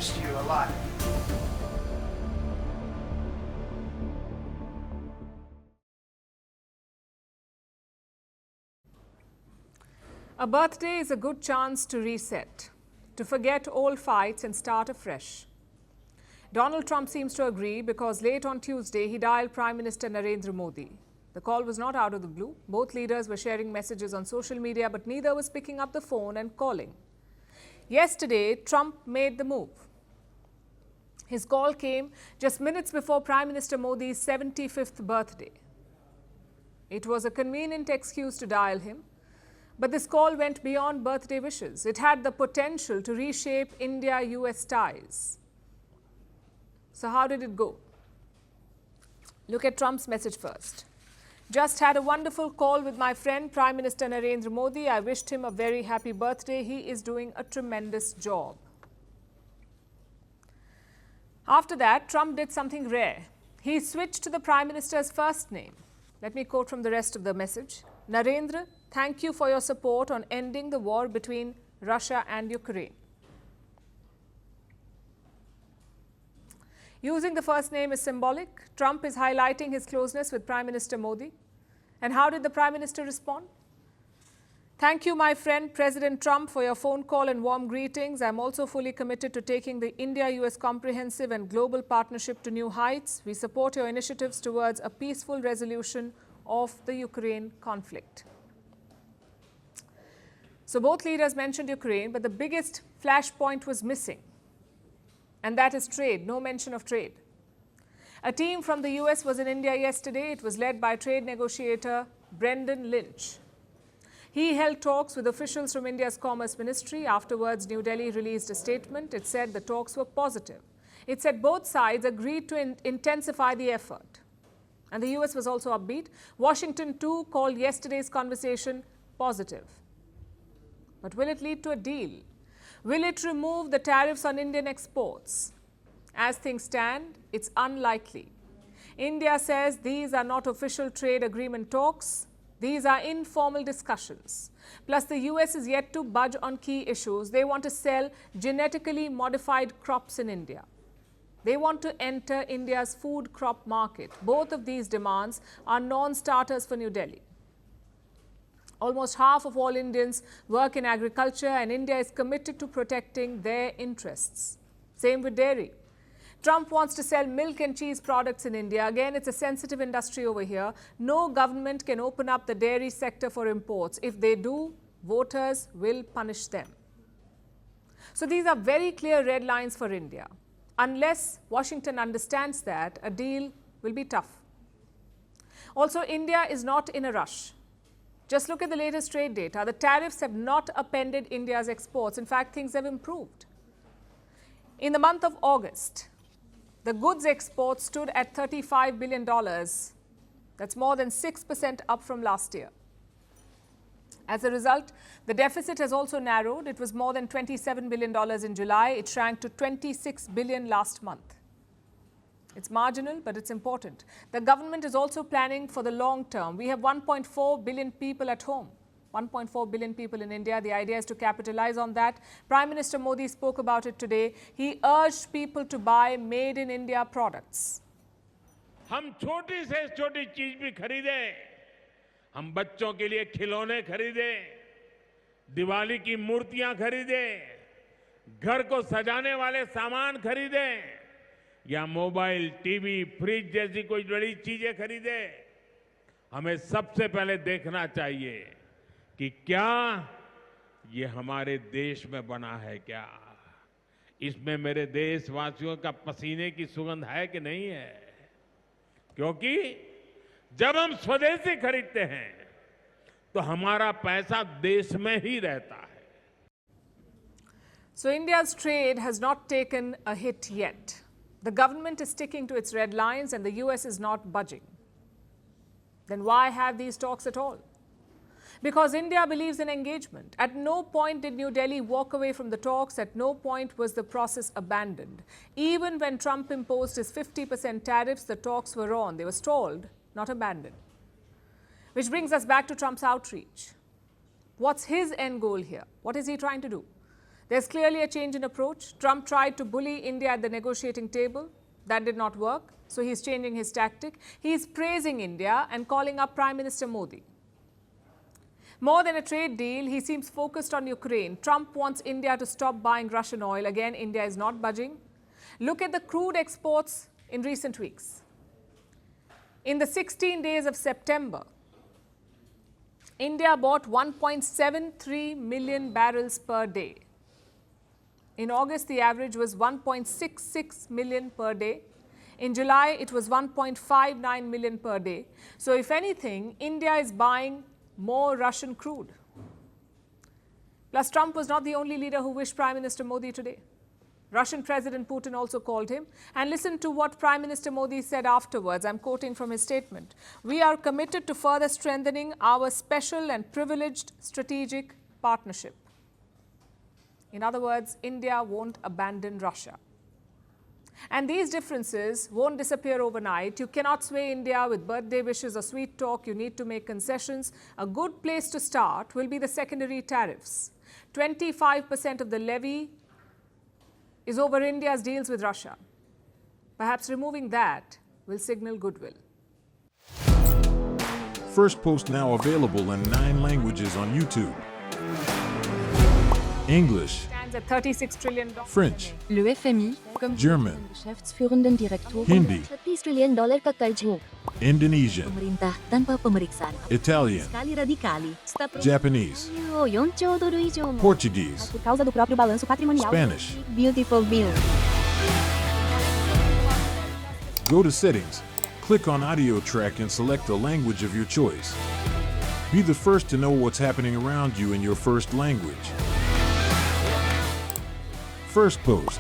happens to you a lot. A birthday is a good chance to reset, to forget old fights and start afresh. Donald Trump seems to agree because late on Tuesday he dialed Prime Minister Narendra Modi. The call was not out of the blue. Both leaders were sharing messages on social media, but neither was picking up the phone and calling. Yesterday, Trump made the move. His call came just minutes before Prime Minister Modi's 75th birthday. It was a convenient excuse to dial him. But this call went beyond birthday wishes. It had the potential to reshape India-US ties. So how did it go? Look at Trump's message first. Just had a wonderful call with my friend Prime Minister Narendra Modi. I wished him a very happy birthday. He is doing a tremendous job. After that, Trump did something rare. He switched to the Prime Minister's first name. Let me quote from the rest of the message. Narendra, thank you for your support on ending the war between Russia and Ukraine. Using the first name is symbolic. Trump is highlighting his closeness with Prime Minister Modi. And how did the Prime Minister respond? Thank you, my friend President Trump, for your phone call and warm greetings. I'm also fully committed to taking the India-US comprehensive and global partnership to new heights. We support your initiatives towards a peaceful resolution of the Ukraine conflict. So both leaders mentioned Ukraine, but the biggest flashpoint was missing. And that is trade, no mention of trade. A team from the US was in India yesterday. It was led by trade negotiator Brendan Lynch. He held talks with officials from India's Commerce Ministry. Afterwards, New Delhi released a statement. It said the talks were positive. It said both sides agreed to intensify the effort. And the US was also upbeat. Washington, too, called yesterday's conversation positive. But will it lead to a deal? Will it remove the tariffs on Indian exports? As things stand, it's unlikely. India says these are not official trade agreement talks. These are informal discussions. Plus, the US is yet to budge on key issues. They want to sell genetically modified crops in India. They want to enter India's food crop market. Both of these demands are non-starters for New Delhi. Almost half of all Indians work in agriculture, and India is committed to protecting their interests. Same with dairy. Trump wants to sell milk and cheese products in India. Again, it's a sensitive industry over here. No government can open up the dairy sector for imports. If they do, voters will punish them. So these are very clear red lines for India. Unless Washington understands that, a deal will be tough. Also, India is not in a rush. Just look at the latest trade data. The tariffs have not upended India's exports. In fact, things have improved. In the month of August, the goods exports stood at $35 billion. That's more than 6% up from last year. As a result, the deficit has also narrowed. It was more than $27 billion in July. It shrank to $26 billion last month. It's marginal, but it's important. The government is also planning for the long term. We have 1.4 billion people at home. 1.4 billion people in India. The idea is to capitalize on that. Prime Minister Modi spoke about it today. He urged people to buy made in India products. हम छोटी से छोटी चीज भी खरीदें, हम बच्चों के लिए खिलौने खरीदें, दिवाली की मूर्तियां खरीदें, घर को सजाने वाले सामान खरीदें, या मोबाइल, टीवी, फ्रिज जैसी कोई बड़ी चीजें खरीदें, हमें सबसे पहले देखना चाहिए कि क्या ये हमारे देश में बना है क्या? इसमें मेरे देशवासियों का पसीने की सुगंध है कि नहीं है? क्योंकि जब हम स्वदेशी खरीदते हैं तो हमारा पैसा देश में ही रहता है. So India's trade has not taken a hit yet. The government is sticking to its red lines and the US is not budging. Then why have these talks at all? Because India believes in engagement. At no point did New Delhi walk away from the talks. At no point was the process abandoned. Even when Trump imposed his 50% tariffs, the talks were on. They were stalled, not abandoned. Which brings us back to Trump's outreach. What's his end goal here? What is he trying to do? There's clearly a change in approach. Trump tried to bully India at the negotiating table. That did not work, so he's changing his tactic. He's praising India and calling up Prime Minister Modi. More than a trade deal, he seems focused on Ukraine. Trump wants India to stop buying Russian oil. Again, India is not budging. Look at the crude exports in recent weeks. In the 16 days of September, India bought 1.73 million barrels per day. In August, the average was 1.66 million per day. In July, it was 1.59 million per day. So if anything, India is buying more Russian crude. Plus, Trump was not the only leader who wished Prime Minister Modi today. Russian President Putin also called him. And listen to what Prime Minister Modi said afterwards. I'm quoting from his statement. "We are committed to further strengthening our special and privileged strategic partnership." In other words, India won't abandon Russia. And these differences won't disappear overnight. You cannot sway India with birthday wishes or sweet talk. You need to make concessions. A good place to start will be the secondary tariffs. 25% of the levy is over India's deals with Russia. Perhaps removing that will signal goodwill. Firstpost now available in 9 languages on YouTube. English, Stands at $36 trillion. French, Le FMI, comme German, Geschäftsführenden Direktor Hindi, $30 trillion ka karj mo. Indonesian, Pemerintah tanpa pemeriksaan. Italian, Sekali radikali. Japanese, $4 以上mo. Portuguese, Por causa do próprio balanço patrimonial. Spanish. Beautiful bill. Go to Settings, click on Audio Track and select a language of your choice. Be the first to know what's happening around you in your first language. Firstpost.